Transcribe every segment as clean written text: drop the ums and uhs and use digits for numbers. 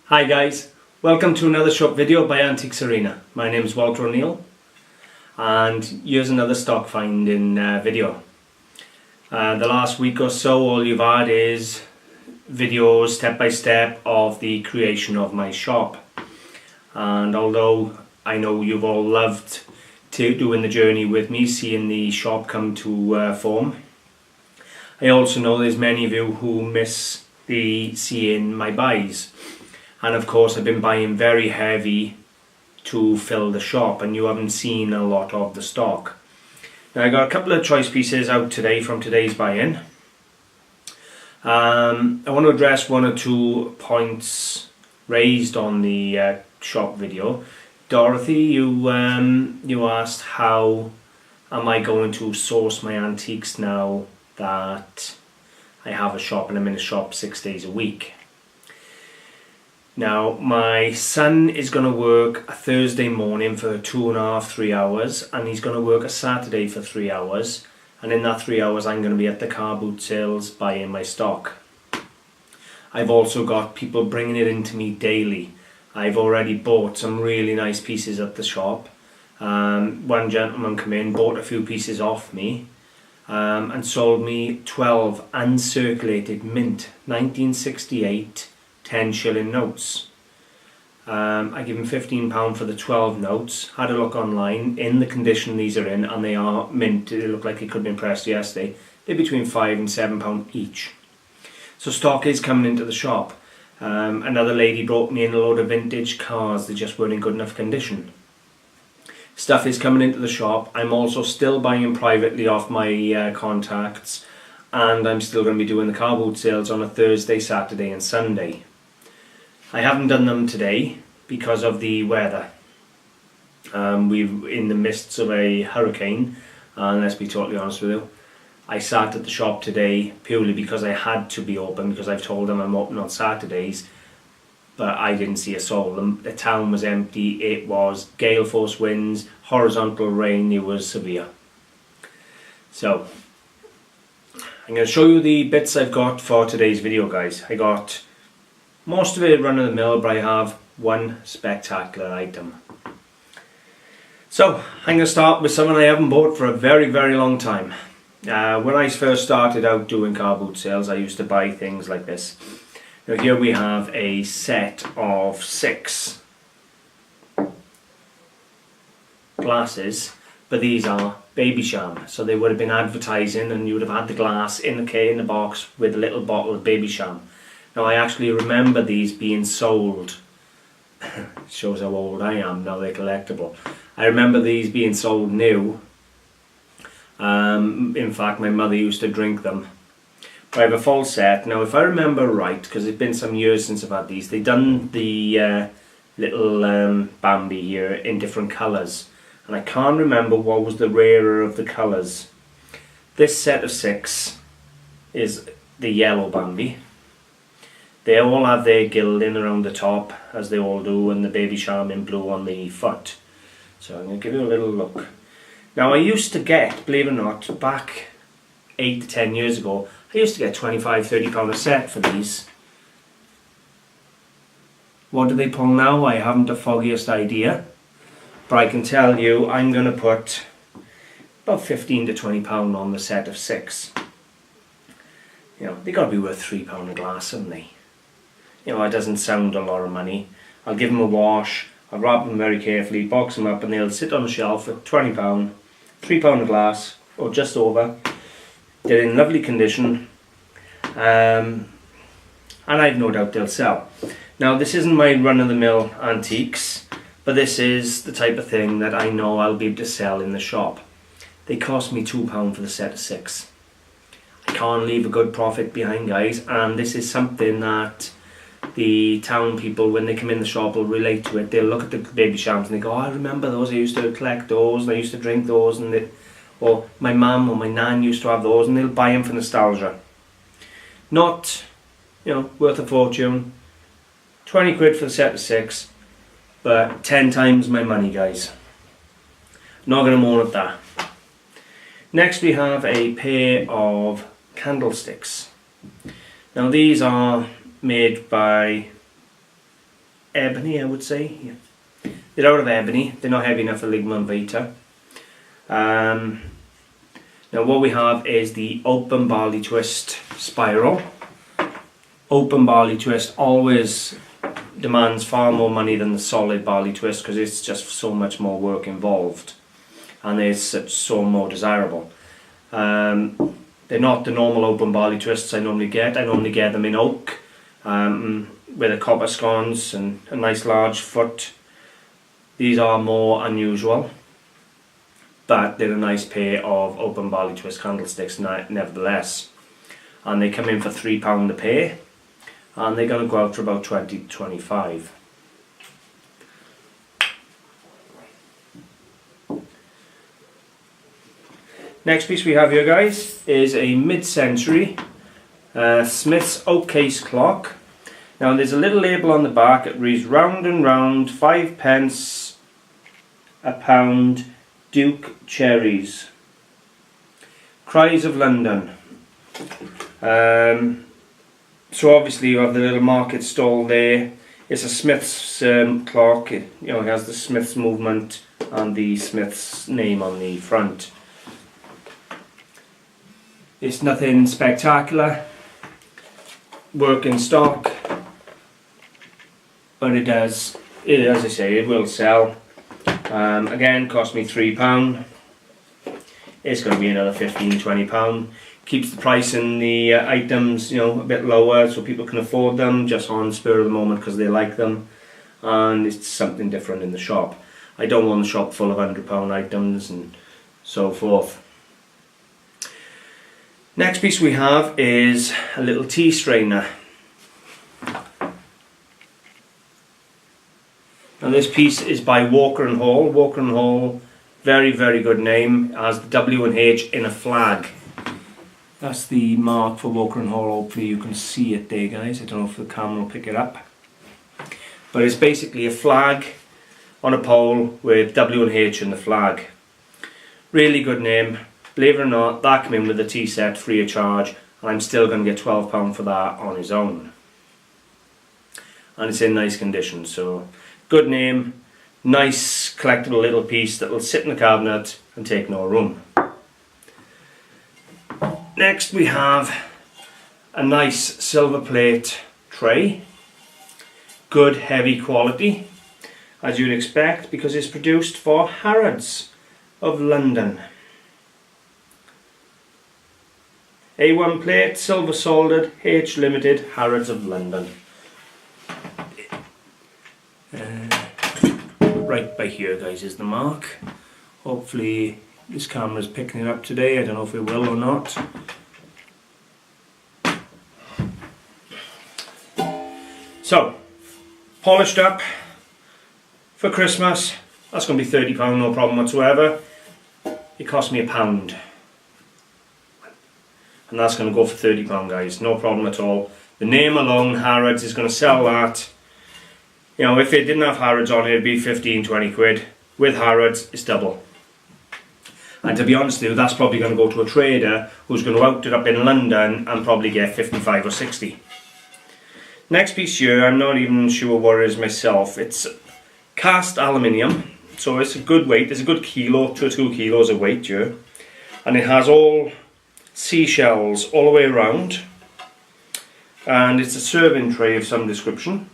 Hi guys, welcome to another shop video by Antiques Arena. My name is Walter O'Neill and here's another stock finding video. The last week or so all you've had is videos step by step of the creation of my shop, and although I know you've all loved doing the journey with me, seeing the shop come to form, I also know there's many of you who miss seeing my buys. And of course I've been buying very heavy to fill the shop and you haven't seen a lot of the stock. Now I got a couple of choice pieces out today from today's buy-in. I want to address one or two points raised on the shop video. Dorothy, you asked how am I going to source my antiques now that I have a shop and I'm in a shop 6 days a week. Now my son is going to work a Thursday morning for 2.5–3 hours, and he's going to work a Saturday for 3 hours, and in that 3 hours I'm going to be at the car boot sales buying my stock. I've also got people bringing it in to me daily. I've already bought some really nice pieces at the shop. One gentleman came in, bought a few pieces off me, and sold me 12 uncirculated mint 1968 10-shilling notes. I give him £15 for the 12 notes. Had a look online in the condition these are in, and they are mint. They look like they could have been pressed yesterday. They're between £5 and £7 each. So stock is coming into the shop. Another lady brought me in a load of vintage cars. They just weren't in good enough condition. Stuff is coming into the shop. I'm also still buying privately off my contacts, and I'm still going to be doing the car boot sales on a Thursday, Saturday and Sunday. I haven't done them today because of the weather. We're in the midst of a hurricane, and let's be totally honest with you, I sat at the shop today purely because I had to be open, because I've told them I'm open on Saturdays, but I didn't see a soul. The town was empty. It was gale force winds, horizontal rain. It was severe. So I'm going to show you the bits I've got for today's video, guys. I got most of it run of the mill, but I have one spectacular item. So I'm going to start with something I haven't bought for a very, very long time. When I first started out doing car boot sales, I used to buy things like this. Now here we have a set of 6 glasses, but these are babycham, so they would have been advertising and you would have had the glass in the box with a little bottle of babycham. Now I actually remember these being sold. Shows how old I am, now they're collectible. I remember these being sold new. In fact my mother used to drink them. But I have a full set. Now if I remember right, because it's been some years since I've had these, they've done the little Bambi here in different colours. And I can't remember what was the rarer of the colours. This set of 6 is the yellow Bambi. They all have their gilding around the top, as they all do, and the babycham in blue on the foot. So I'm going to give you a little look. Now I used to get, believe it or not, back 8 to 10 years ago, I used to get £25–30 a set for these. What do they pull now? I haven't the foggiest idea. But I can tell you I'm going to put about £15 to £20 on the set of 6. You know, they've got to be worth £3 a glass, haven't they? You know, it doesn't sound a lot of money. I'll give them a wash, I'll wrap them very carefully, box them up, and they'll sit on the shelf for £20, £3 a glass, or just over. They're in lovely condition, and I've no doubt they'll sell. Now this isn't my run-of-the-mill antiques, but this is the type of thing that I know I'll be able to sell in the shop. They cost me £2 for the set of 6. I can't leave a good profit behind, guys, and this is something that the town people, when they come in the shop, will relate to it. They'll look at the babychams and they go, oh, I remember those, I used to collect those and I used to drink those, and or my mum or my nan used to have those, and they'll buy them for nostalgia. Not, you know, worth a fortune. 20 quid for the set of 6, but 10 times my money, guys. Not going to moan at that. Next we have a pair of candlesticks. Now these are made by ebony, I would say. Yeah. They're out of ebony, they're not heavy enough for Ligma and Vita. Now what we have is the open barley twist spiral. Open barley twist always demands far more money than the solid barley twist because it's just so much more work involved and it's so more desirable. They're not the normal open barley twists I normally get. I normally get them in oak with a copper sconce and a nice large foot. These are more unusual, but they're a nice pair of open barley twist candlesticks nevertheless. And they come in for £3 a pair, and they're going to go out for about 20 to 25. Next piece we have here, guys, is a mid-century Smith's oak case clock. Now there's a little label on the back. It reads round and round, 5p a pound, Duke cherries. Cries of London. So obviously you have the little market stall there. It's a Smith's clock. It has the Smith's movement and the Smith's name on the front. It's nothing spectacular, work in stock, but it does, as I say, it will sell. Again, cost me £3. It's going to be another £15–20. Keeps the price in the items, a bit lower so people can afford them just on spur of the moment because they like them, and it's something different in the shop. I don't want the shop full of £100 items and so forth. Next piece we have is a little tea strainer. Now this piece is by Walker & Hall. Walker & Hall, very, very good name. It has the W and H in a flag. That's the mark for Walker & Hall. Hopefully you can see it there, guys. I don't know if the camera will pick it up. But it's basically a flag on a pole with W and H in the flag. Really good name. Believe it or not, that came in with the tea set free of charge, and I'm still going to get £12 for that on its own. And it's in nice condition, so good name, nice collectible little piece that will sit in the cabinet and take no room. Next we have a nice silver plate tray, good heavy quality, as you'd expect, because it's produced for Harrods of London. A1 plate, silver soldered, H limited, Harrods of London. Right by here, guys, is the mark. Hopefully this camera's picking it up today. I don't know if it will or not. So, polished up for Christmas. That's going to be £30, no problem whatsoever. It cost me £1. And that's going to go for £30, guys, no problem at all. The name alone, Harrods, is going to sell that. If it didn't have Harrods on it, it'd be 15–20 quid. With Harrods, it's double. And to be honest with you, that's probably going to go to a trader who's going to out it up in London and probably get 55 or 60. Next piece here, I'm not even sure what it is myself. It's cast aluminium, so it's a good weight. It's a good kilo to 2 kilos of weight here. And it has all seashells all the way around, and it's a serving tray of some description.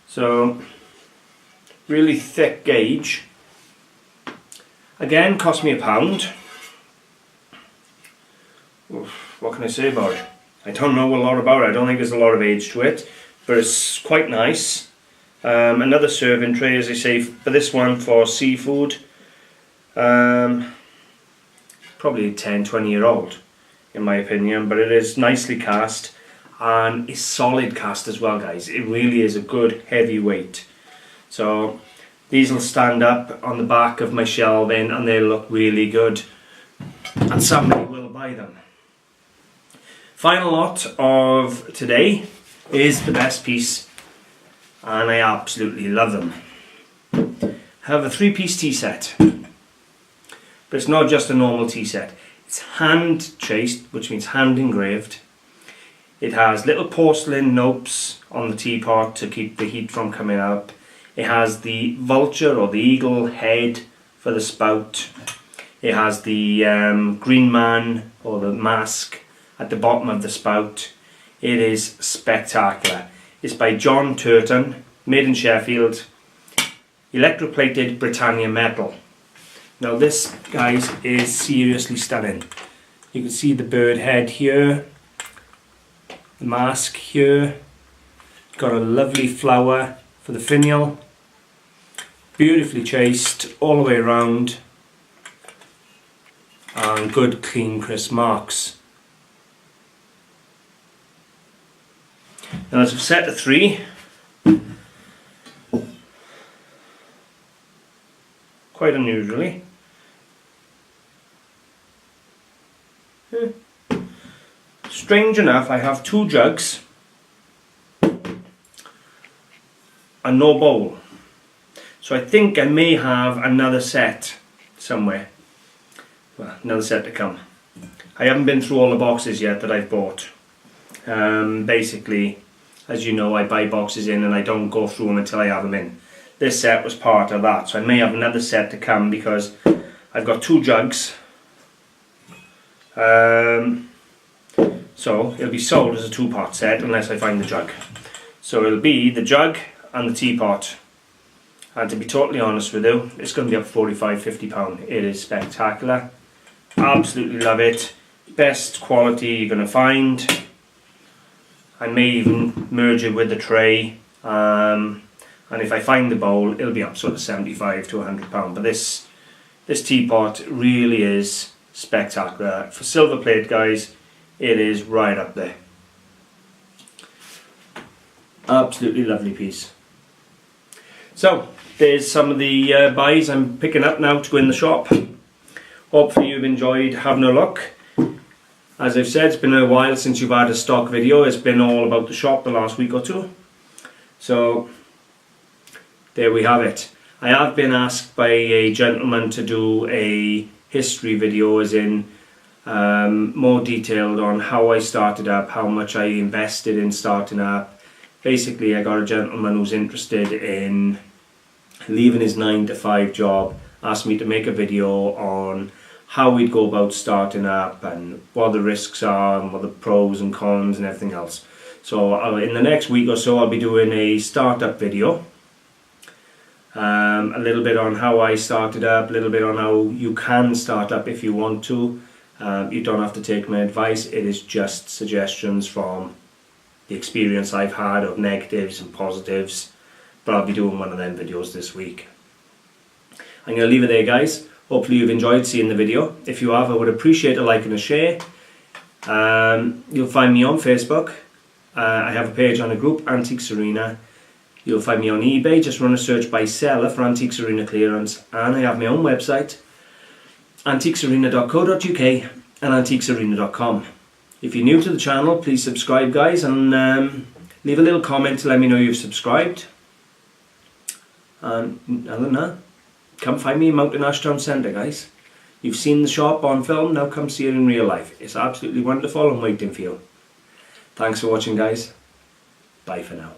So really thick gauge. Again, cost me £1. What can I say about it? I don't know a lot about it. I don't think there's a lot of age to it, but it's quite nice. Another serving tray, as I say, for this one for seafood. Probably a 10–20 year old in my opinion, but it is nicely cast and it's solid cast as well, guys. It really is a good heavy weight. So these will stand up on the back of my shelving and they look really good, and somebody will buy them. Final lot of today is the best piece, and I absolutely love them. I have a 3-piece tea set. But it's not just a normal tea set. It's hand chased, which means hand engraved. It has little porcelain nopes on the teapot to keep the heat from coming up. It has the vulture or the eagle head for the spout. It has the green man or the mask at the bottom of the spout. It is spectacular. It's by John Turton, made in Sheffield, electroplated Britannia metal. Now this, guys, is seriously stunning. You can see the bird head here, the mask here, got a lovely flower for the finial, beautifully chased all the way around, and good clean crisp marks. Now as I've set to 3, quite unusually. Strange enough, I have 2 jugs and no bowl. So I think I may have another set somewhere. Well, another set to come. I haven't been through all the boxes yet that I've bought. Basically, as you know, I buy boxes in and I don't go through them until I have them in. This set was part of that, so I may have another set to come because I've got 2 jugs. So it'll be sold as a 2-part set unless I find the jug. So it'll be the jug and the teapot. And to be totally honest with you, it's going to be up £45–50. It is spectacular. Absolutely love it. Best quality you're going to find. I may even merge it with the tray. And if I find the bowl, it'll be up sort of £75–100. But this teapot really is spectacular. For silver plate, guys, it is right up there. Absolutely lovely piece. So there's some of the buys I'm picking up now to go in the shop. Hopefully you've enjoyed having a look. As I've said, it's been a while since you've had a stock video. It's been all about the shop the last week or 2. So there we have it. I have been asked by a gentleman to do a history video, as in more detailed on how I started up, how much I invested in starting up. Basically, I got a gentleman who's interested in leaving his 9-to-5 job, asked me to make a video on how we'd go about starting up and what the risks are and what the pros and cons and everything else. So in the next week or so I'll be doing a startup video. A little bit on how I started up, a little bit on how you can start up if you want to. You don't have to take my advice, it is just suggestions from the experience I've had of negatives and positives. But I'll be doing one of them videos this week. I'm going to leave it there, guys. Hopefully you've enjoyed seeing the video. If you have, I would appreciate a like and a share. You'll find me on Facebook. I have a page on a group, Antiques Arena. You'll find me on eBay, just run a search by seller for Antiques Arena clearance. And I have my own website, antiquesarena.co.uk and antiquesarena.com. If you're new to the channel, please subscribe, guys, and leave a little comment to let me know you've subscribed. And other than that, come find me in Mountain Ash Town Centre, guys. You've seen the shop on film, now come see it in real life. It's absolutely wonderful and waiting for you. Thanks for watching, guys. Bye for now.